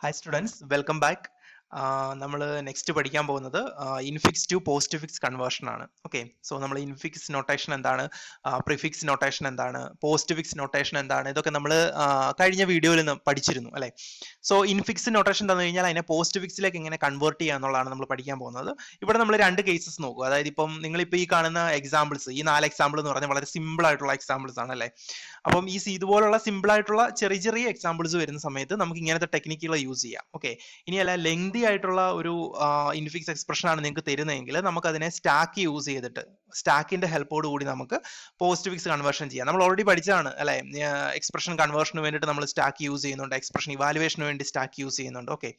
Hi students, welcome back. നമ്മൾ next പഠിക്കാൻ പോകുന്നത് infix to postfix conversion ആണ്. ഓക്കെ, സോ നമ്മൾ ഇൻഫിക്സ് നൊട്ടേഷൻ എന്താണ്, പ്രിഫിക്സ് നൊട്ടേഷൻ എന്താണ്, പോസ്റ്റ് ഫിക്സ് നൊട്ടേഷൻ എന്താണ്, ഇതൊക്കെ നമ്മൾ കഴിഞ്ഞ വീഡിയോയിൽ പഠിച്ചിരുന്നു അല്ലെ. സോ ഇൻഫിക്സ് നൊട്ടേഷൻ തന്നു കഴിഞ്ഞാൽ അതിനെ പോസ്റ്റ് ഫിക്സിലേക്ക് എങ്ങനെ കൺവേർട്ട് ചെയ്യുക എന്നുള്ളതാണ് നമ്മൾ പഠിക്കാൻ പോകുന്നത്. ഇവിടെ നമ്മൾ രണ്ട് കേസസ് നോക്കുക. അതായത് ഇപ്പം നിങ്ങളിപ്പോൾ ഈ കാണുന്ന എക്സാമ്പിൾസ്, ഈ 4 എക്സാമ്പിൾ എന്ന് പറഞ്ഞാൽ വളരെ സിമ്പിൾ ആയിട്ടുള്ള എക്സാമ്പിൾസ് ആണ് അല്ലെ. അപ്പം ഈ ഇതുപോലുള്ള സിമ്പിൾ ആയിട്ടുള്ള ചെറിയ ചെറിയ എക്സാമ്പിൾസ് വരുന്ന സമയത്ത് നമുക്ക് ഇങ്ങനത്തെ ടെക്നിക്കുകൾ യൂസ് ചെയ്യാം. ഓക്കെ, ഇനിയല്ല ലെങ്തി ആയിട്ടുള്ള ഒരു ഇൻഫിക്സ് എക്സ്പ്രഷൻ ആണ് നിങ്ങൾക്ക് തരുന്നതെങ്കിൽ നമുക്ക് അതിനെ സ്റ്റാക്ക് യൂസ് ചെയ്തിട്ട് സ്റ്റാക്കിന്റെ ഹെൽപ്പോട് കൂടി നമുക്ക് പോസ്റ്റ് ഫിക്സ് കൺവേർഷൻ ചെയ്യാം. നമ്മൾ ഓൾറെഡി പഠിച്ചതാണ് അല്ലെ. എക്സ്പ്രഷൻ കൺവേർഷന് വേണ്ടിയിട്ട് നമ്മൾ സ്റ്റാക്ക് യൂസ് ചെയ്യുന്നുണ്ട്, എക്സ്പ്രഷൻ ഇവാലുവേഷന് വേണ്ടി സ്റ്റാക്ക് യൂസ് ചെയ്യുന്നുണ്ട്. ഓക്കെ,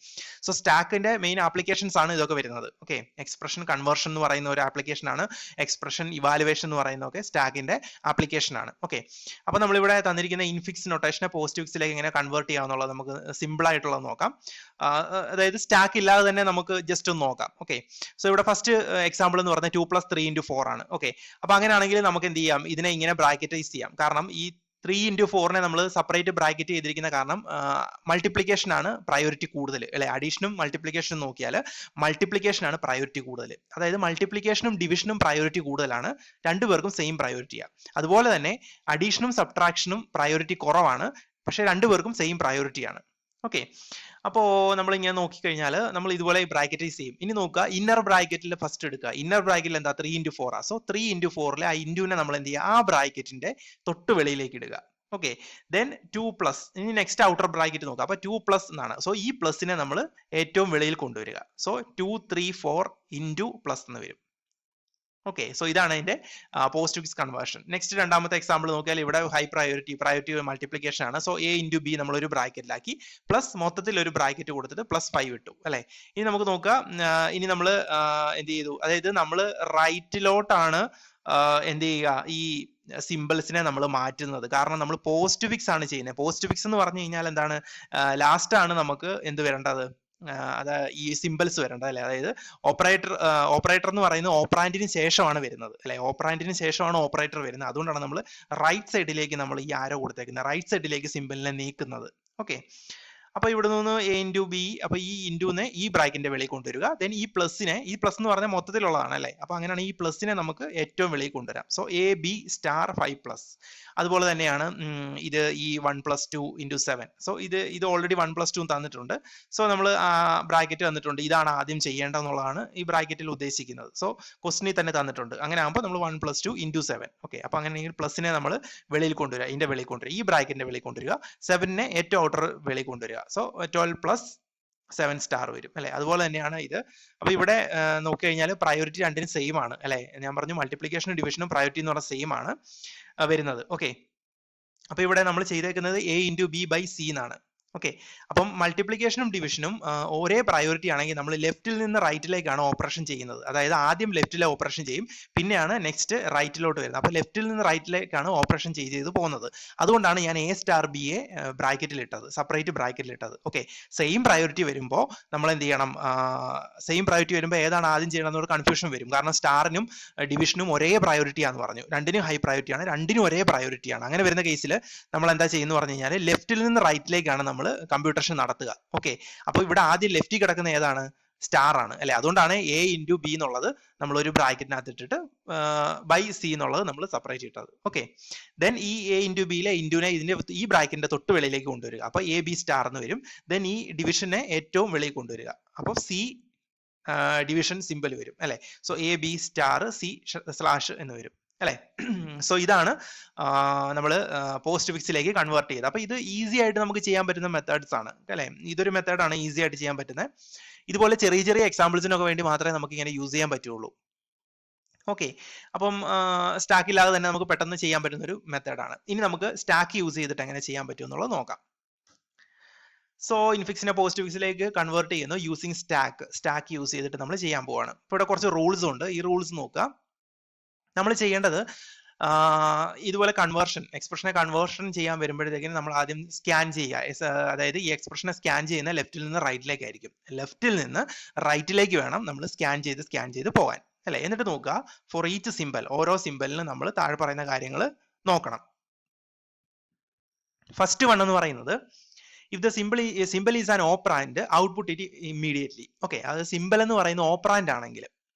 സോ സ്റ്റാക്കിന്റെ മെയിൻ ആപ്ലിക്കേഷൻസ് ആണ് ഇതൊക്കെ വരുന്നത്. ഓക്കെ, എക്സ്പ്രഷൻ കൺവേർഷൻ എന്ന് പറയുന്ന ഒരു ആപ്ലിക്കേഷൻ ആണ്, എക്സ്പ്രഷൻ ഇവാലുവേഷൻ എന്ന് പറയുന്നതൊക്കെ സ്റ്റാക്കിന്റെ ആപ്ലിക്കേഷൻ ആണ്. ഓക്കെ, അപ്പൊ നമ്മളിവിടെ തന്നിരിക്കുന്ന ഇൻഫിക്സ് നൊട്ടേഷനെ പോസ്റ്റ് ഫിക്സിലേക്ക് എങ്ങനെ കൺവേർട്ട് ചെയ്യാന്നുള്ളത് നമുക്ക് സിമ്പിൾ ആയിട്ടുള്ളത് നോക്കാം. അതായത് സ്റ്റാക്ക് ഇല്ലാതെ തന്നെ നമുക്ക് ജസ്റ്റ് ഒന്ന് നോക്കാം. ഓക്കെ, സോ ഇവിടെ ഫസ്റ്റ് എക്സാമ്പിൾ എന്ന് പറഞ്ഞാൽ 2+3×4 ആണ്. ഓക്കെ, അപ്പൊ അങ്ങനെയാണെങ്കിൽ നമുക്ക് എന്ത് ചെയ്യാം, ഇതിനെ ഇങ്ങനെ ബ്രാക്കറ്റൈസ് ചെയ്യാം. കാരണം ഈ 3×4 നമ്മൾ സെപ്പറേറ്റ് ബ്രാക്കറ്റ് ചെയ്തിരിക്കുന്ന കാരണം മൾട്ടിപ്ലിക്കേഷൻ ആണ് പ്രയോറിറ്റി കൂടുതൽ അല്ലെ. അഡീഷനും മൾട്ടിപ്ലിക്കേഷനും നോക്കിയാൽ മൾട്ടിപ്ലിക്കേഷൻ ആണ് പ്രയോറിറ്റി കൂടുതൽ. അതായത് മൾട്ടിപ്ലിക്കേഷനും ഡിവിഷനും പ്രയോറിറ്റി കൂടുതലാണ്, രണ്ടുപേർക്കും സെയിം പ്രയോറിറ്റിയാണ്. അതുപോലെ തന്നെ അഡീഷനും സബ്ട്രാക്ഷനും പ്രയോറിറ്റി കുറവാണ്, പക്ഷെ രണ്ടുപേർക്കും സെയിം പ്രയോറിറ്റിയാണ്. ഓക്കെ, അപ്പോ നമ്മൾ ഇങ്ങനെ നോക്കിക്കഴിഞ്ഞാൽ നമ്മൾ ഇതുപോലെ ബ്രാക്കറ്റൈസ് ചെയ്യും. ഇനി നോക്കുക, ഇന്നർ ബ്രാക്കറ്റിൽ ഫസ്റ്റ് എടുക്കുക. ഇന്നർ ബ്രാക്കറ്റിൽ എന്താ 3×4 സോ 3×4 ആ ഇൻറ്റുവിനെ നമ്മൾ എന്ത് ചെയ്യുക, ആ ബ്രാക്കറ്റിന്റെ തൊട്ട് വെളിയിലേക്ക് ഇടുക. ഓക്കെ, ദെൻ 2+, ഇനി നെക്സ്റ്റ് ഔട്ടർ ബ്രാക്കറ്റ് നോക്കുക. അപ്പൊ 2+ എന്നാണ്. സോ ഈ പ്ലസിനെ നമ്മൾ ഏറ്റവും വെളിയിൽ കൊണ്ടുവരിക. സോ 2, 3, 4 ഇൻറ്റു പ്ലസ് എന്ന് വരും. ഓക്കെ, സോ ഇതാണ് അതിന്റെ പോസ്റ്റ് ഫിക്സ് കൺവേർഷൻ. നെക്സ്റ്റ് രണ്ടാമത്തെ എക്സാമ്പിൾ നോക്കിയാൽ ഇവിടെ ഹൈ പ്രയോറിറ്റി മൾട്ടിപ്ലിക്കേഷൻ ആണ്. സോ A×B നമ്മൾ ഒരു ബ്രാക്കറ്റിലാക്കി, പ്ലസ് മൊത്തത്തിൽ ഒരു ബ്രാക്കറ്റ് കൊടുത്തിട്ട് +5 ഇട്ടു അല്ലെ. ഇനി നമുക്ക് നോക്കാം, ഇനി നമ്മൾ എന്ത് ചെയ്തു, അതായത് നമ്മൾ റൈറ്റിലോട്ടാണ് എന്ത് ചെയ്യുക, ഈ സിമ്പിൾസിനെ നമ്മൾ മാറ്റുന്നത്. കാരണം നമ്മൾ പോസ്റ്റ് ഫിക്സ് ആണ് ചെയ്യുന്നത്. പോസ്റ്റ് ഫിക്സ് എന്ന് പറഞ്ഞു കഴിഞ്ഞാൽ എന്താണ്, ലാസ്റ്റ് ആണ് നമുക്ക് എന്ത് വരേണ്ടത്, അത് ഈ സിമ്പിൾസ് വരേണ്ടത് അല്ലെ. അതായത് ഓപ്പറേറ്റർ എന്ന് പറയുന്നത് ഓപ്പറാൻഡിന് ശേഷമാണ് വരുന്നത് അല്ലെ. ഓപ്പറാൻഡിന് ശേഷമാണ് ഓപ്പറേറ്റർ വരുന്നത്. അതുകൊണ്ടാണ് നമ്മൾ റൈറ്റ് സൈഡിലേക്ക് നമ്മൾ ഈ ആരോ കൊടുത്തേക്കുന്നത്, റൈറ്റ് സൈഡിലേക്ക് സിമ്പിളിനെ നീക്കുന്നത്. ഓക്കെ, അപ്പൊ ഇവിടെ നിന്ന് A×B, അപ്പൊ ഈ ഇൻറ്റുനെ ഈ ബ്രാക്കറ്റിന്റെ വെളിയിൽ കൊണ്ടുവരിക. ദെൻ ഈ പ്ലസിനെ, ഈ പ്ലസ് എന്ന് പറഞ്ഞാൽ മൊത്തത്തിലുള്ളതാണ് അല്ലെ. അപ്പൊ അങ്ങനെയാണ് ഈ പ്ലസിനെ നമുക്ക് ഏറ്റവും വെളിയിൽ കൊണ്ടുവരാം. So AB*5+. അതുപോലെ തന്നെയാണ് ഇത് ഈ 1+2×7. സോ ഇത് ഓൾറെഡി 1+2 തന്നിട്ടുണ്ട്. സോ നമ്മൾ ബ്രാക്കറ്റ് തന്നിട്ടുണ്ട്, ഇതാണ് ആദ്യം ചെയ്യേണ്ടതെന്നുള്ളതാണ് ഈ ബ്രാക്കറ്റിൽ ഉദ്ദേശിക്കുന്നത്. സോ ക്വസ്റ്റിനിൽ തന്നെ തന്നിട്ടുണ്ട്. അങ്ങനെ ആകുമ്പോൾ നമ്മൾ 1+2×7. ഓക്കെ, അപ്പൊ അങ്ങനെയെങ്കിൽ പ്ലസിനെ നമ്മൾ വെളിയിൽ കൊണ്ടുവരിക, ഇതിന്റെ വെളിയിൽ കൊണ്ടുവരിക, ഈ ബ്രാക്കറ്റിന്റെ വെളിയിൽ കൊണ്ടുവരിക. 7നെ ഏറ്റവും ഔട്ടർ വെളിയിൽ കൊണ്ടുവരിക. സോ 12+7 വരും അല്ലെ. അതുപോലെ തന്നെയാണ് ഇത്. അപ്പൊ ഇവിടെ നോക്കിക്കഴിഞ്ഞാൽ പ്രയോറിറ്റി രണ്ടിനും സെയിം ആണ് അല്ലെ. ഞാൻ പറഞ്ഞു മൾട്ടിപ്ലിക്കേഷനും ഡിവിഷനും പ്രയോറിറ്റി എന്ന് പറഞ്ഞാൽ സെയിം ആണ് വരുന്നത്. ഓക്കെ, അപ്പൊ ഇവിടെ നമ്മൾ ചെയ്തേക്കുന്നത് A×B/C എന്നാണ്. ഓക്കെ, അപ്പം മൾട്ടിപ്ലിക്കേഷനും ഡിവിഷനും ഒരേ പ്രയോറിറ്റി ആണെങ്കിൽ നമ്മൾ ലെഫ്റ്റിൽ നിന്ന് റൈറ്റിലേക്കാണ് ഓപ്പറേഷൻ ചെയ്യുന്നത്. അതായത് ആദ്യം ലെഫ്റ്റിലെ ഓപ്പറേഷൻ ചെയ്യും, പിന്നെയാണ് നെക്സ്റ്റ് റൈറ്റിലോട്ട് വരുന്നത്. അപ്പൊ ലെഫ്റ്റിൽ നിന്ന് റൈറ്റിലേക്കാണ് ഓപ്പറേഷൻ ചെയ്ത് പോകുന്നത്. അതുകൊണ്ടാണ് ഞാൻ A*B ബ്രാക്കറ്റിൽ ഇട്ടത്, സെപ്പറേറ്റ് ബ്രാക്കറ്റിൽ ഇട്ടത്. ഓക്കെ, സെയിം പ്രയോറിറ്റി വരുമ്പോൾ നമ്മൾ എന്ത് ചെയ്യണം, സെയിം പ്രയോറിറ്റി വരുമ്പോൾ ഏതാണ് ആദ്യം ചെയ്യണം എന്നൊരു കൺഫ്യൂഷൻ വരും. കാരണം സ്റ്റാറിനും ഡിവിഷനും ഒരേ പ്രയോറിറ്റി ആണെന്ന് പറഞ്ഞു, രണ്ടിനും ഹൈ പ്രയോറിറ്റി ആണ്, രണ്ടിനും ഒരേ പ്രയോറിറ്റി ആണ്. അങ്ങനെ വരുന്ന കേസിൽ നമ്മൾ എന്താ ചെയ്യുന്നു പറഞ്ഞു കഴിഞ്ഞാൽ ലെഫ്റ്റിൽ നിന്ന് റൈറ്റിലേക്കാണ് നമ്മൾ കമ്പ്യൂട്ടേഷൻ നടത്തുക. ഓക്കെ, അപ്പൊ ഇവിടെ ആദ്യം ലെഫ്റ്റിൽ കിടക്കുന്ന ഏതാണ്, സ്റ്റാർ ആണ് അല്ലെ. അതുകൊണ്ടാണ് A×B എന്നുള്ളത് നമ്മൾ ഒരു ബ്രാക്കറ്റിനകത്ത് ഇട്ടിട്ട് /C എന്നുള്ളത് നമ്മൾ സെപ്പറേറ്റ് ഇട്ടത്. ഓക്കെ, ദെൻ ഈ A×Bയിലെ ഇൻറ്റുവിനെ ഇതിന്റെ ഈ ബ്രാക്കറ്റിന്റെ തൊട്ട് വെളിയിലേക്ക് കൊണ്ടുവരിക. അപ്പൊ AB* എന്ന് വരും. ദെൻ ഈ ഡിവിഷനെ ഏറ്റവും വെളിയിൽ കൊണ്ടുവരിക. അപ്പൊ C ഡിവിഷൻ സിമ്പിൾ വരും അല്ലെ. സോ AB*C/ എന്ന് വരും അല്ലെ. സോ ഇതാണ് നമ്മൾ പോസ്റ്റ് ഫിക്സിലേക്ക് കൺവേർട്ട് ചെയ്തത്. അപ്പൊ ഇത് ഈസി ആയിട്ട് നമുക്ക് ചെയ്യാൻ പറ്റുന്ന മെത്തേഡ്സ് ആണ് അല്ലെ. ഇതൊരു മെത്തേഡാണ് ഈസി ആയിട്ട് ചെയ്യാൻ പറ്റുന്നത്. ഇതുപോലെ ചെറിയ ചെറിയ എക്സാമ്പിൾസിനൊക്കെ വേണ്ടി മാത്രമേ നമുക്ക് ഇങ്ങനെ യൂസ് ചെയ്യാൻ പറ്റുള്ളൂ. ഓക്കെ, അപ്പം സ്റ്റാക്ക് ഇല്ലാതെ തന്നെ നമുക്ക് പെട്ടെന്ന് ചെയ്യാൻ പറ്റുന്ന ഒരു മെത്തേഡാണ്. ഇനി നമുക്ക് സ്റ്റാക്ക് യൂസ് ചെയ്തിട്ട് എങ്ങനെ ചെയ്യാൻ പറ്റും എന്നുള്ളത് നോക്കാം. സോ ഇൻഫിക്സിനെ പോസ്റ്റ് ഫിക്സിലേക്ക് കൺവേർട്ട് ചെയ്യുന്നു യൂസിങ് സ്റ്റാക്ക് യൂസ് ചെയ്തിട്ട് നമ്മൾ ചെയ്യാൻ പോവാണ്. ഇപ്പൊ ഇവിടെ കുറച്ച് റൂൾസ് ഉണ്ട്. ഈ റൂൾസ് നോക്കുക. നമ്മൾ ചെയ്യേണ്ടത് ഇതുപോലെ എക്സ്പ്രഷനെ കൺവേർഷൻ ചെയ്യാൻ വരുമ്പോഴത്തേക്കും നമ്മൾ ആദ്യം സ്കാൻ ചെയ്യുക. അതായത് ഈ എക്സ്പ്രഷനെ സ്കാൻ ചെയ്യുന്ന ലെഫ്റ്റിൽ നിന്ന് റൈറ്റിലേക്ക് ആയിരിക്കും. ലെഫ്റ്റിൽ നിന്ന് റൈറ്റിലേക്ക് വേണം നമ്മൾ സ്കാൻ ചെയ്ത് പോകാൻ അല്ലെ. എന്നിട്ട് നോക്കുക, ഫോർ ഈച്ച് സിമ്പൽ, ഓരോ സിമ്പലിനും നമ്മൾ താഴെ പറയുന്ന കാര്യങ്ങൾ നോക്കണം. ഫസ്റ്റ് വൺ എന്ന് പറയുന്നത്, if the symbol is an operand output it immediately. Okay, അത് സിമ്പിൾ എന്ന് പറയുന്ന ഓപ്പറാൻഡ് ആണെങ്കിൽ,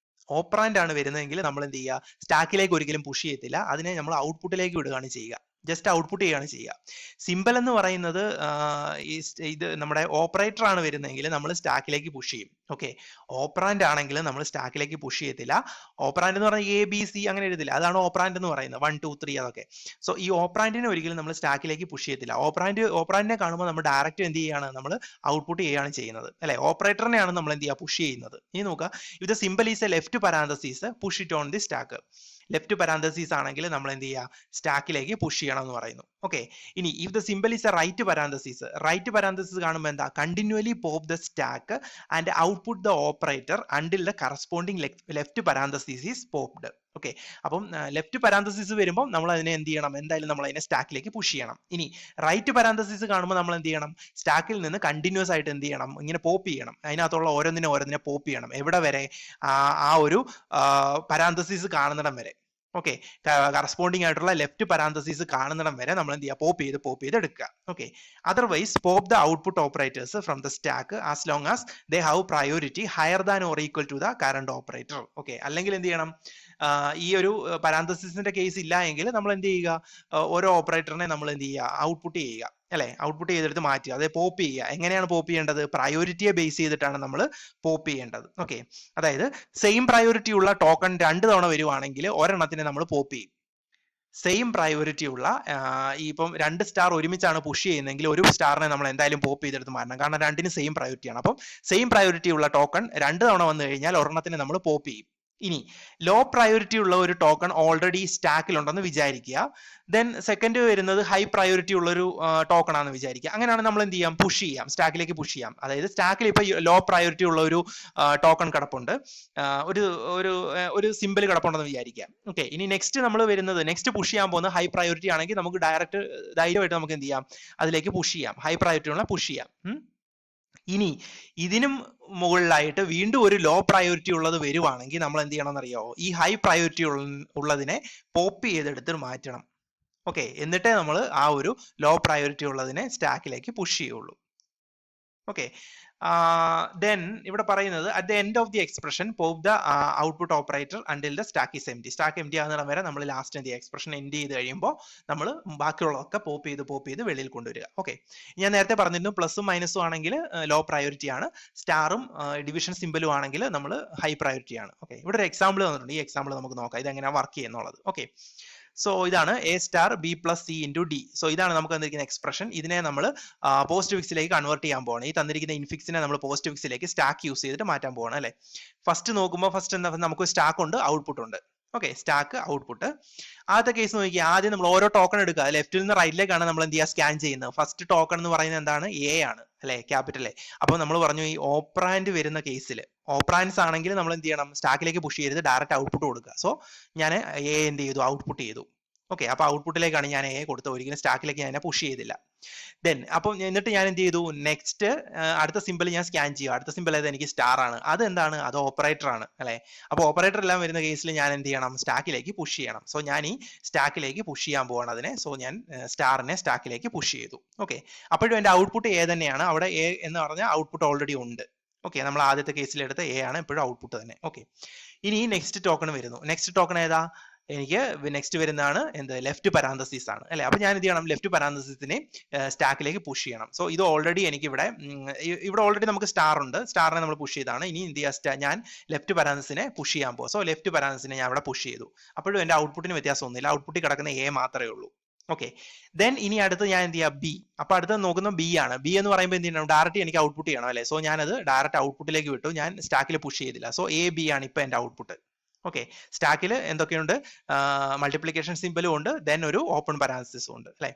ഓപ്പറാൻഡ് ആണ് വരുന്നതെങ്കിൽ നമ്മൾ എന്ത് ചെയ്യുക, സ്റ്റാക്കിലേക്ക് ഒരിക്കലും പുഷ് ചെയ്യത്തില്ല, അതിനെ നമ്മൾ ഔട്ട്പുട്ടിലേക്ക് വിടുകയാണ് ചെയ്യുക, ജസ്റ്റ് ഔട്ട്പുട്ട് ചെയ്യുകയാണ് ചെയ്യുക. സിമ്പിൾ എന്ന് പറയുന്നത് ഇത് നമ്മുടെ ഓപ്പറേറ്റർ ആണ് വരുന്നതെങ്കിൽ നമ്മൾ സ്റ്റാക്കിലേക്ക് പുഷ് ചെയ്യും. ഓക്കെ, ഓപ്പറാൻഡ് ആണെങ്കിൽ നമ്മൾ സ്റ്റാക്കിലേക്ക് പുഷ് ചെയ്യത്തില്ല. ഓപ്പറാൻഡ് എന്ന് പറഞ്ഞാൽ ABC അങ്ങനെ എഴുതില്ല, അതാണ് ഓപ്പറാൻഡ് എന്ന് പറയുന്നത്, 1 2 3 അതൊക്കെ. സോ ഈ ഓപ്പറാൻഡിനെ ഒരിക്കലും നമ്മൾ സ്റ്റാക്കിലേക്ക് പുഷ് ചെയ്യത്തില്ല. ഓപ്പറാൻഡിനെ കാണുമ്പോൾ നമ്മൾ ഡയറക്റ്റ് എന്ത് ചെയ്യുകയാണ്, നമ്മൾ ഔട്ട്പുട്ട് ചെയ്യുകയാണ് ചെയ്യുന്നത്, അല്ലെ? ഓപ്പറേറ്ററിനെയാണ് നമ്മൾ എന്ത് ചെയ്യുക, പുഷ് ചെയ്യുന്നത്. ഇനി നോക്കുക, ഇത് simple is A left parenthesis push it on the stack. Left parenthesis ആണെങ്കിൽ നമ്മൾ എന്ത് ചെയ്യുക, സ്റ്റാക്കിലേക്ക് പുഷ് ചെയ്യണം എന്ന് പറയുന്നു. ഓക്കെ, ഇനി if the symbol is a right parenthesis കാണുമ്പോൾ എന്താ, continuously pop the stack and output the operator until the corresponding left parenthesis is popped. Okay, അപ്പം ലെഫ്റ്റ് പരാന്തസിസ് വരുമ്പോൾ നമ്മൾ അതിനെ എന്ത് ചെയ്യണം, എന്തായാലും നമ്മൾ അതിനെ സ്റ്റാക്കിലേക്ക് പുഷ് ചെയ്യണം. ഇനി റൈറ്റ് പരാന്തസിസ് കാണുമ്പോൾ നമ്മൾ എന്ത് ചെയ്യണം, സ്റ്റാക്കിൽ നിന്ന് കണ്ടിന്യൂസ് ആയിട്ട് എന്ത് ചെയ്യണം, ഇങ്ങനെ പോപ്പ് ചെയ്യണം, അതിനകത്തുള്ള ഓരോന്നിനെ പോപ്പ് ചെയ്യണം. എവിടെ വരെ, ആ ഒരു പരാന്തസിസ് കാണുന്നിടം വരെ. ഓക്കെ, കറസ്പോണ്ടിങ് ആയിട്ടുള്ള ലെഫ്റ്റ് പരാന്തസിസ് കാണുന്നിടം വരെ നമ്മൾ എന്ത് ചെയ്യുക, പോപ്പ് ചെയ്ത് എടുക്കുക. Okay, otherwise pop the output operators from the stack as long as they have priority higher than or equal to the current operator. Okay, അല്ലെങ്കിൽ എന്ത് ചെയ്യണം, ഈ ഒരു പരാന്തസിസിന്റെ കേസ് ഇല്ല എങ്കിൽ നമ്മൾ എന്ത് ചെയ്യുക, ഓരോ ഓപ്പറേറ്ററിനെ നമ്മൾ എന്ത് ചെയ്യുക, ഔട്ട്പുട്ട് ചെയ്യുക, അല്ലെ? ഔട്ട്പുട്ട് ചെയ്തെടുത്ത് മാറ്റുക, അതെ, പോപ്പ് ചെയ്യുക. എങ്ങനെയാണ് പോപ്പ് ചെയ്യേണ്ടത്, പ്രയോറിറ്റിയെ ബേസ് ചെയ്തിട്ടാണ് നമ്മൾ പോപ്പ് ചെയ്യേണ്ടത്. ഓക്കെ, അതായത് സെയിം പ്രയോറിറ്റി ഉള്ള ടോക്കൺ 2 തവണ വരുവാണെങ്കിൽ ഒരെണ്ണത്തിനെ നമ്മൾ പോപ്പ് ചെയ്യും. സെയിം പ്രയോറിറ്റി ഉള്ള ഇപ്പം 2 സ്റ്റാർ ഒരുമിച്ചാണ് പുഷ് ചെയ്യുന്നതെങ്കിൽ ഒരു സ്റ്റാറിനെ നമ്മൾ എന്തായാലും പോപ്പ് ചെയ്തെടുത്ത് മാറ്റണം, കാരണം രണ്ടിനും സെയിം പ്രയോറിറ്റിയാണ്. അപ്പം സെയിം പ്രയോറിറ്റി ഉള്ള ടോക്കൺ 2 തവണ വന്നു കഴിഞ്ഞാൽ ഒരെണ്ണത്തിനെ നമ്മൾ പോപ്പ് ചെയ്യും. ഇനി ലോ പ്രയോറിറ്റി ഉള്ള ഒരു ടോക്കൺ ഓൾറെഡി സ്റ്റാക്കിൽ ഉണ്ടെന്ന് വിചാരിക്കുക, ദെൻ സെക്കൻഡ് വരുന്നത് ഹൈ പ്രയോറിറ്റി ഉള്ള ഒരു ടോക്കൺ ആണെന്ന് വിചാരിക്കുക. അങ്ങനെയാണ് നമ്മൾ എന്ത് ചെയ്യാം, പുഷ് ചെയ്യാം, സ്റ്റാക്കിലേക്ക് പുഷ് ചെയ്യാം. അതായത് സ്റ്റാക്കിൽ ഇപ്പൊ ലോ പ്രയോറിറ്റി ഉള്ള ഒരു ടോക്കൺ കിടപ്പുണ്ട്, ഒരു ഒരു ഒരു സിമ്പിൾ കിടപ്പുണ്ടെന്ന് വിചാരിക്കാം. ഓക്കെ, ഇനി നെക്സ്റ്റ് പുഷ് ചെയ്യാൻ പോകുന്നത് ഹൈ പ്രയോറിറ്റി ആണെങ്കിൽ നമുക്ക് ഡയറക്റ്റ് ധൈര്യമായിട്ട് നമുക്ക് എന്ത് ചെയ്യാം, അതിലേക്ക് പുഷ് ചെയ്യാം, ഹൈ പ്രയോറിറ്റി ഉള്ള പുഷ് ചെയ്യാം. ഇനി ഇതിനും മുകളിലായിട്ട് വീണ്ടും ഒരു ലോ പ്രയോറിറ്റി ഉള്ളത് വരുവാണെങ്കിൽ നമ്മൾ എന്ത് ചെയ്യണം എന്നറിയാമോ, ഈ ഹൈ പ്രയോറിറ്റി ഉള്ളതിനെ പോപ്പ് ചെയ്തെടുത്ത് മാറ്റണം. ഓക്കെ, എന്നിട്ടേ നമ്മൾ ആ ഒരു ലോ പ്രയോറിറ്റി ഉള്ളതിനെ സ്റ്റാക്കിലേക്ക് പുഷ് ചെയ്യുള്ളൂ. ഓക്കെ, ദെൻ ഇവിടെ പറയുന്നത് at the end of the expression pop the output operator until the stack is empty. Stack empty ആകുന്നിടം വരെ നമ്മൾ ലാസ്റ്റ് എന്ത് എക്സ്പ്രഷൻ എൻഡ് ചെയ്ത് കഴിയുമ്പോൾ നമ്മൾ ബാക്കിയുള്ളതൊക്കെ പോപ്പ് ചെയ്ത് വെളിയിൽ കൊണ്ടുവരിക. ഓക്കെ, ഞാൻ നേരത്തെ പറഞ്ഞിരുന്നു പ്ലസും മൈനസും ആണെങ്കിൽ ലോ പ്രയോറിറ്റി ആണ്, സ്റ്റാറും ഡിവിഷൻ സിമ്പിളും ആണെങ്കിൽ നമ്മൾ ഹൈ പ്രയോറിറ്റി ആണ്. ഓക്കെ, ഇവിടെ ഒരു എക്സാമ്പിൾ തന്നിട്ടുണ്ട്, ഈ എക്സാമ്പിൾ നമുക്ക് നോക്കാം ഇത് എങ്ങനെയാണ് വർക്ക് ചെയ്യുന്നുള്ളത്. ഓക്കെ, സോ ഇതാണ് A star B plus C into D. So ഇതാണ് നമുക്ക് തന്നിരിക്കുന്ന എക്സ്പ്രഷൻ. ഇതിനെ നമ്മൾ പോസ്റ്റ് ഫിക്സിലേക്ക് കൺവേർട്ട് ചെയ്യാൻ പോകണം. ഈ തന്നിരിക്കുന്ന ഇൻഫിക്സിനെ നമ്മൾ പോസ്റ്റ് ഫിക്സിലേക്ക് സ്റ്റാക്ക് യൂസ് ചെയ്തിട്ട് മാറ്റാൻ പോകണം, അല്ലെ? ഫസ്റ്റ് എന്താ, നമുക്ക് സ്റ്റാക്ക് ഉണ്ട്, ഔട്ട്പുട്ട് ഉണ്ട്. Okay, stack output. ആദ്യത്തെ കേസ് നോക്കി, ആദ്യം നമ്മൾ ഓരോ ടോക്കൺ എടുക്കുക, ലെഫ്റ്റിൽ നിന്ന് റൈറ്റിലേക്കാണ് നമ്മൾ എന്ത് ചെയ്യുക, സ്കാൻ ചെയ്യുന്നത്. ഫസ്റ്റ് ടോക്കൺ എന്ന് പറയുന്നത് എന്താണ്, A ആണ്, അല്ലെ? Capital A. അപ്പൊ നമ്മൾ പറഞ്ഞു ഈ ഓപ്പറാൻഡ് വരുന്ന കേസിൽ, ഓപ്പറാൻഡ്സ് ആണെങ്കിൽ നമ്മൾ എന്ത് ചെയ്യണം, സ്റ്റാക്കിലേക്ക് പുഷ് ചെയ്ത് ഡയറക്റ്റ് ഔട്ട്പുട്ട് കൊടുക്കുക. സോ ഞാൻ A എന്ത് ചെയ്തു, ഔട്ട്പുട്ട് ചെയ്തു. ഓക്കെ, അപ്പൊ ഔട്ട്പുട്ടിലേക്കാണ് ഞാൻ A കൊടുത്തത്, ഒരിക്കലും സ്റ്റാക്കിലേക്ക് ഞാൻ പുഷ് ചെയ്തില്ല. ദെൻ അപ്പം എന്നിട്ട് ഞാൻ എന്ത് ചെയ്തു, നെക്സ്റ്റ് അടുത്ത സിമ്പിൾ ഞാൻ സ്കാൻ ചെയ്യും. അടുത്ത സിമ്പിൾ ഏത്, എനിക്ക് സ്റ്റാർ ആണ്. അത് എന്താണ്, അത് ഓപ്പറേറ്റർ ആണ്, അല്ലെ? അപ്പൊ ഓപ്പറേറ്റർ എല്ലാം വരുന്ന കേസിൽ ഞാൻ എന്ത് ചെയ്യണം, സ്റ്റാക്കിലേക്ക് പുഷ് ചെയ്യണം. സോ ഞാൻ ഈ സ്റ്റാക്കിലേക്ക് പുഷ് ചെയ്യാൻ പോവാണ് അതിനെ. സോ ഞാൻ സ്റ്റാറിനെ സ്റ്റാക്കിലേക്ക് പുഷ് ചെയ്തു. ഓക്കെ, അപ്പോഴും എന്റെ ഔട്ട്പുട്ട് A തന്നെയാണ്. അവിടെ A എന്ന് പറഞ്ഞാൽ ഔട്ട്പുട്ട് ഓൾറെഡി ഉണ്ട്. ഓക്കെ, നമ്മൾ ആദ്യത്തെ കേസിൽ എടുത്ത A ആണ്, എപ്പോഴും ഔട്ട്പുട്ട് തന്നെ. ഓക്കെ, ഇനി നെക്സ്റ്റ് ടോക്കൺ വരുന്നു. നെക്സ്റ്റ് ടോക്കൺ ഏതാ, എനിക്ക് നെക്സ്റ്റ് വരുന്നതാണ് എന്ത്, ലെഫ്റ്റ് പരാന്തസിസ് ആണ്, അല്ലെ? അപ്പൊ ഞാൻ എന്ത് ചെയ്യണം, ലെഫ്റ്റ് പരാന്തസിസിനെ സ്റ്റാക്കിലേക്ക് പുഷ് ചെയ്യണം. സോ ഇത് ഓൾറെഡി എനിക്ക് ഇവിടെ ഓൾറെഡി നമുക്ക് സ്റ്റാർ ഉണ്ട്, സ്റ്റാറിനെ നമ്മൾ പുഷ് ചെയ്താണ്. ഇനി എന്ത് ചെയ്യുക, ഞാൻ ലെഫ്റ്റ് പരാന്തസിനെ പുഷ് ചെയ്യാൻ പോകും. സോ ലെഫ്റ്റ് പരാന്തസിനെ ഞാൻ അവിടെ പുഷ് ചെയ്തു. അപ്പോഴും എന്റെ ഔട്ട്പുട്ടിന് വ്യത്യാസമൊന്നുമില്ല, ഔട്ട്പുട്ടിൽ കിടക്കുന്ന A മാത്രമേ ഉള്ളൂ. ഓക്കെ, ദെൻ ഇനി അടുത്ത് ഞാൻ എന്ത് ചെയ്യാം, B. അപ്പൊ അടുത്ത് നോക്കുന്ന B ആണ്. B എന്ന് പറയുമ്പോൾ എന്ത് ചെയ്യണം, ഡയറക്റ്റ് എനിക്ക് ഔട്ട്പുട്ട് ചെയ്യണം, അല്ലെ? സോ ഞാനത് ഡയറക്റ്റ് ഔട്ട്പുട്ടിലേക്ക് വിട്ടു, ഞാൻ സ്റ്റാക്കിൽ പുഷ് ചെയ്തില്ല. സോ A B ആണ് ഇപ്പൊ എന്റെ ഔട്ട്പുട്ട്. ഓക്കെ, സ്റ്റാക്കിൽ എന്തൊക്കെയുണ്ട്, മൾട്ടിപ്ലിക്കേഷൻ സിമ്പിളും ഉണ്ട്, ദെൻ ഒരു ഓപ്പൺ പരാന്തസിസും ഉണ്ട്, അല്ലെ?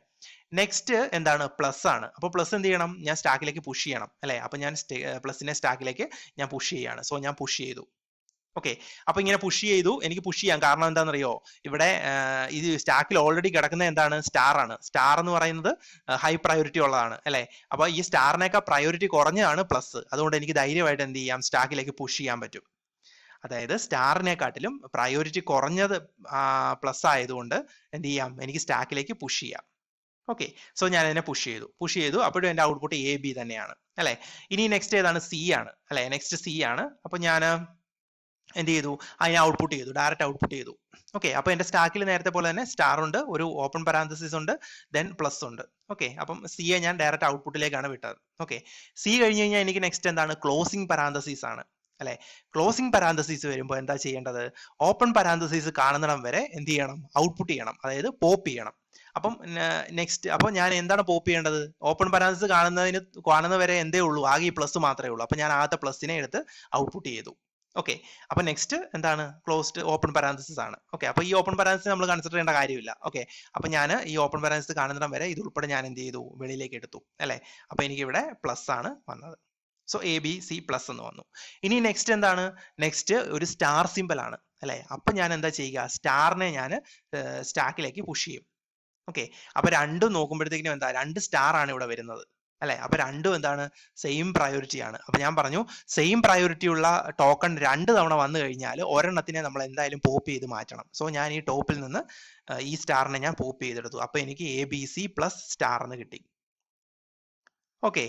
നെക്സ്റ്റ് എന്താണ്, പ്ലസ് ആണ്. അപ്പൊ പ്ലസ് എന്ത് ചെയ്യണം, ഞാൻ സ്റ്റാക്കിലേക്ക് പുഷ് ചെയ്യണം, അല്ലെ? അപ്പൊ ഞാൻ പ്ലസിനെ സ്റ്റാക്കിലേക്ക് ഞാൻ പുഷ് ചെയ്യാണ്. സോ ഞാൻ പുഷ് ചെയ്തു. ഓക്കെ, അപ്പൊ ഇങ്ങനെ പുഷ് ചെയ്തു, എനിക്ക് പുഷ് ചെയ്യാം. കാരണം എന്താണെന്നറിയോ, ഇവിടെ ഇത് സ്റ്റാക്കിൽ ഓൾറെഡി കിടക്കുന്ന എന്താണ്, സ്റ്റാർ ആണ്. സ്റ്റാർ എന്ന് പറയുന്നത് ഹൈ പ്രയോറിറ്റി ഉള്ളതാണ്, അല്ലെ? അപ്പൊ ഈ സ്റ്റാറിനേക്കാൾ പ്രയോറിറ്റി കുറഞ്ഞതാണ് പ്ലസ്. അതുകൊണ്ട് എനിക്ക് ധൈര്യമായിട്ട് എന്ത് ചെയ്യാം, സ്റ്റാക്കിലേക്ക് പുഷ് ചെയ്യാൻ പറ്റും. അതായത് സ്റ്റാറിനെക്കാട്ടിലും പ്രയോറിറ്റി കുറഞ്ഞത് പ്ലസ് ആയതുകൊണ്ട് എന്ത് ചെയ്യാം, എനിക്ക് സ്റ്റാക്കിലേക്ക് പുഷ് ചെയ്യാം. ഓക്കെ, സോ ഞാൻ അതിനെ പുഷ് ചെയ്തു അപ്പോഴും എൻ്റെ ഔട്ട്പുട്ട് എ ബി തന്നെയാണ് അല്ലെ. ഇനി നെക്സ്റ്റ് ഏതാണ്? സി ആണ് അല്ലെ, നെക്സ്റ്റ് സി ആണ്. അപ്പൊ ഞാൻ എന്ത് ചെയ്തു? അതിനെ ഔട്ട്പുട്ട് ചെയ്തു, ഡയറക്റ്റ് ഔട്ട്പുട്ട് ചെയ്തു. ഓക്കെ, അപ്പൊ എന്റെ സ്റ്റാക്കിൽ നേരത്തെ പോലെ തന്നെ സ്റ്റാർ ഉണ്ട്, ഒരു ഓപ്പൺ പാരാന്തസിസ് ഉണ്ട്, ദെൻ പ്ലസ് ഉണ്ട്. ഓക്കെ, അപ്പം സിയെ ഞാൻ ഡയറക്റ്റ് ഔട്ട്പുട്ടിലേക്കാണ് വിട്ടത്. ഓക്കെ, സി കഴിഞ്ഞ് കഴിഞ്ഞാൽ എനിക്ക് നെക്സ്റ്റ് എന്താണ്? ക്ലോസിംഗ് പാരാന്തസിസ് ആണ് അല്ലെ. ക്ലോസിംഗ് പാരാന്തസിസ് വരുമ്പോൾ എന്താ ചെയ്യേണ്ടത്? ഓപ്പൺ പാരാന്തസിസ് കാണുന്നിടം വരെ എന്ത് ചെയ്യണം? ഔട്ട്പുട്ട് ചെയ്യണം, അതായത് പോപ്പ് ചെയ്യണം. അപ്പം നെക്സ്റ്റ്, അപ്പൊ ഞാൻ എന്താണ് പോപ്പ് ചെയ്യേണ്ടത്? ഓപ്പൺ പാരാന്തസിസ് കാണുന്നവരെ എന്തേ ഉള്ളൂ? ആകെ ഈ പ്ലസ് മാത്രമേ ഉള്ളൂ. അപ്പൊ ഞാൻ ആദ്യത്തെ പ്ലസിനെ എടുത്ത് ഔട്ട്പുട്ട് ചെയ്തു. ഓക്കെ, അപ്പൊ നെക്സ്റ്റ് എന്താണ്? ക്ലോസ്ഡ് ഓപ്പൺ പാരാന്തസിസ് ആണ്. ഓക്കെ, അപ്പൊ ഈ ഓപ്പൺ പാരാന്തസിസ് നമ്മൾ കൺസിഡർ ചെയ്യേണ്ട കാര്യമില്ല. ഓക്കെ, അപ്പൊ ഞാൻ ഈ ഓപ്പൺ പാരാന്തസിസ് കാണുന്നിടം വരെ ഇത് ഉൾപ്പെടെ ഞാൻ എന്ത് ചെയ്തു? വെളിയിലേക്ക് എടുത്തു അല്ലെ. അപ്പൊ എനിക്ക് ഇവിടെ പ്ലസ് ആണ് വന്നത്. So A B C plus എന്ന് വന്നു. ഇനി നെക്സ്റ്റ് എന്താണ്? നെക്സ്റ്റ് ഒരു സ്റ്റാർ സിമ്പിൾ ആണ് അല്ലെ. അപ്പൊ ഞാൻ എന്താ ചെയ്യുക? സ്റ്റാറിനെ ഞാൻ സ്റ്റാക്കിലേക്ക് പുഷ് ചെയ്യും. ഓക്കെ, അപ്പൊ രണ്ടും നോക്കുമ്പോഴത്തേക്കിനും എന്താ? 2 സ്റ്റാർ ആണ് ഇവിടെ വരുന്നത് അല്ലെ. അപ്പൊ രണ്ടും എന്താണ്? സെയിം പ്രയോറിറ്റി ആണ്. അപ്പൊ ഞാൻ പറഞ്ഞു സെയിം പ്രയോറിറ്റി ഉള്ള ടോക്കൺ 2 തവണ വന്നു കഴിഞ്ഞാൽ ഒരെണ്ണത്തിനെ നമ്മൾ എന്തായാലും പോപ്പ് ചെയ്ത് മാറ്റണം. സോ ഞാൻ ഈ ടോപ്പിൽ നിന്ന് ഈ സ്റ്റാറിനെ ഞാൻ പോപ്പ് ചെയ്തെടുത്തു. അപ്പൊ എനിക്ക് A B C plus star എന്ന് കിട്ടി. ഓക്കെ,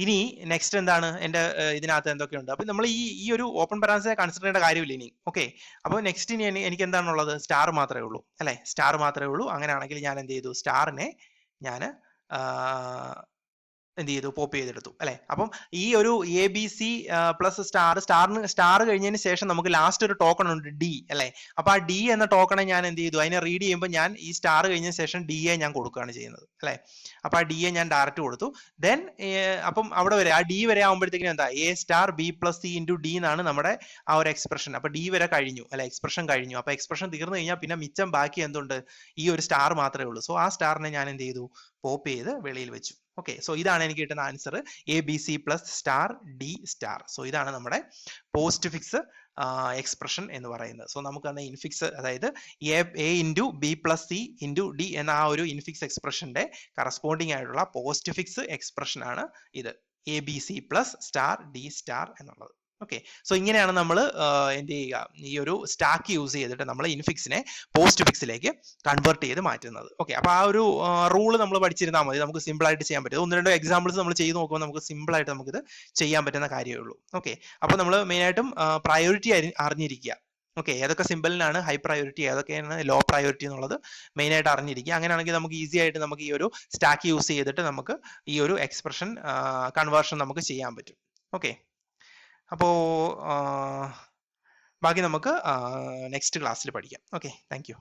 ഇനി നെക്സ്റ്റ് എന്താണ്? എന്റെ ഇതിനകത്ത് എന്തൊക്കെയുണ്ട്? അപ്പൊ നമ്മൾ ഈ ഒരു ഓപ്പൺ പാരാന്തസിസിനെ കൺസിഡർ ചെയ്യേണ്ട കാര്യമില്ല ഇനി. ഓക്കെ, അപ്പോൾ നെക്സ്റ്റ് ഇനി എനിക്ക് എന്താണുള്ളത്? സ്റ്റാർ മാത്രമേ ഉള്ളൂ അല്ലെ. സ്റ്റാർ മാത്രമേ ഉള്ളൂ. അങ്ങനെയാണെങ്കിൽ ഞാൻ എന്ത് ചെയ്തു? സ്റ്റാറിനെ ഞാൻ എന്ത് ചെയ്തു? പോപ്പ് ചെയ്തെടുത്തു അല്ലെ. അപ്പം ഈ ഒരു A B C plus star കഴിഞ്ഞതിന് ശേഷം നമുക്ക് ലാസ്റ്റ് ഒരു ടോക്കൺ ഉണ്ട് ഡി അല്ലെ. അപ്പൊ ആ ഡി എന്ന ടോക്കണെ ഞാൻ എന്ത് ചെയ്തു? അതിനെ റീഡ് ചെയ്യുമ്പോൾ ഞാൻ ഈ സ്റ്റാർ കഴിഞ്ഞതിന് ശേഷം ഡി എ ഞാൻ കൊടുക്കുകയാണ് ചെയ്യുന്നത് അല്ലെ. അപ്പൊ ആ ഡി എ ഞാൻ ഡയറക്റ്റ് കൊടുത്തു. ദെൻ അപ്പം അവിടെ വരെ ആ ഡി വരെ ആകുമ്പോഴത്തേക്കും എന്താ? A star B plus C into D എന്നാണ് നമ്മുടെ ആ ഒരു എക്സ്പ്രഷൻ. അപ്പൊ ഡി വരെ കഴിഞ്ഞു അല്ലെ, എക്സ്പ്രഷൻ കഴിഞ്ഞു. അപ്പൊ എക്സ്പ്രഷൻ തീർന്നു കഴിഞ്ഞാൽ പിന്നെ മിച്ചം ബാക്കി എന്തുണ്ട്? ഈ ഒരു സ്റ്റാർ മാത്രമേ ഉള്ളൂ. സോ ആ സ്റ്റാറിനെ ഞാൻ എന്ത് ചെയ്തു? പോപ്പ് ചെയ്ത് വെളിയിൽ വെച്ചു. ഓക്കെ, സോ ഇതാണ് എനിക്ക് കിട്ടുന്ന answer, A B C plus star D star. So ഇതാണ് നമ്മുടെ പോസ്റ്റ് ഫിക്സ് എക്സ്പ്രഷൻ എന്ന് പറയുന്നത്. സോ നമുക്ക് അന്ന് ഇൻഫിക്സ്, അതായത് A into B plus C into D എന്ന ആ ഒരു ഇൻഫിക്സ് എക്സ്പ്രഷന്റെ കറസ്പോണ്ടിങ് ആയിട്ടുള്ള പോസ്റ്റ് ഫിക്സ് എക്സ്പ്രഷൻ ആണ് ഇത്, A B C plus star D star എന്നുള്ളത്. ഓക്കെ, സോ ഇങ്ങനെയാണ് നമ്മൾ എന്ത് ചെയ്യുക? ഈ ഒരു സ്റ്റാക്ക് യൂസ് ചെയ്തിട്ട് നമ്മൾ ഇൻഫിക്സിനെ പോസ്റ്റ് ഫിക്സിലേക്ക് കൺവേർട്ട് ചെയ്ത് മാറ്റുന്നത്. ഓക്കെ, അപ്പൊ ആ ഒരു റൂള് നമ്മൾ പഠിച്ചിരുന്നാൽ മതി, നമുക്ക് സിമ്പിൾ ആയിട്ട് ചെയ്യാൻ പറ്റും. 1-2 എക്സാമ്പിൾസ് നമ്മൾ ചെയ്ത് നോക്കുമ്പോൾ നമുക്ക് സിമ്പിൾ ആയിട്ട് നമുക്കിത് ചെയ്യാൻ പറ്റുന്ന കാര്യമേ ഉള്ളൂ. ഓക്കെ, അപ്പൊ നമ്മൾ മെയിൻ ആയിട്ടും പ്രയോറിറ്റി അറിഞ്ഞിരിക്കുക. ഓക്കെ, ഏതൊക്കെ സിമ്പിളിനാണ് ഹൈ പ്രയോറിറ്റി, ഏതൊക്കെയാണ് ലോ പ്രയോറിറ്റി എന്നുള്ളത് മെയിൻ ആയിട്ട് അറിഞ്ഞിരിക്കുക. അങ്ങനെയാണെങ്കിൽ നമുക്ക് ഈസി ആയിട്ട് നമുക്ക് ഈ ഒരു സ്റ്റാക്ക് യൂസ് ചെയ്തിട്ട് നമുക്ക് ഈ ഒരു എക്സ്പ്രഷൻ കൺവേർഷൻ നമുക്ക് ചെയ്യാൻ പറ്റും. ഓക്കെ, അപ്പോൾ ബാക്കി നമുക്ക് നെക്സ്റ്റ് ക്ലാസ്സിൽ പഠിക്കാം. Okay, thank you.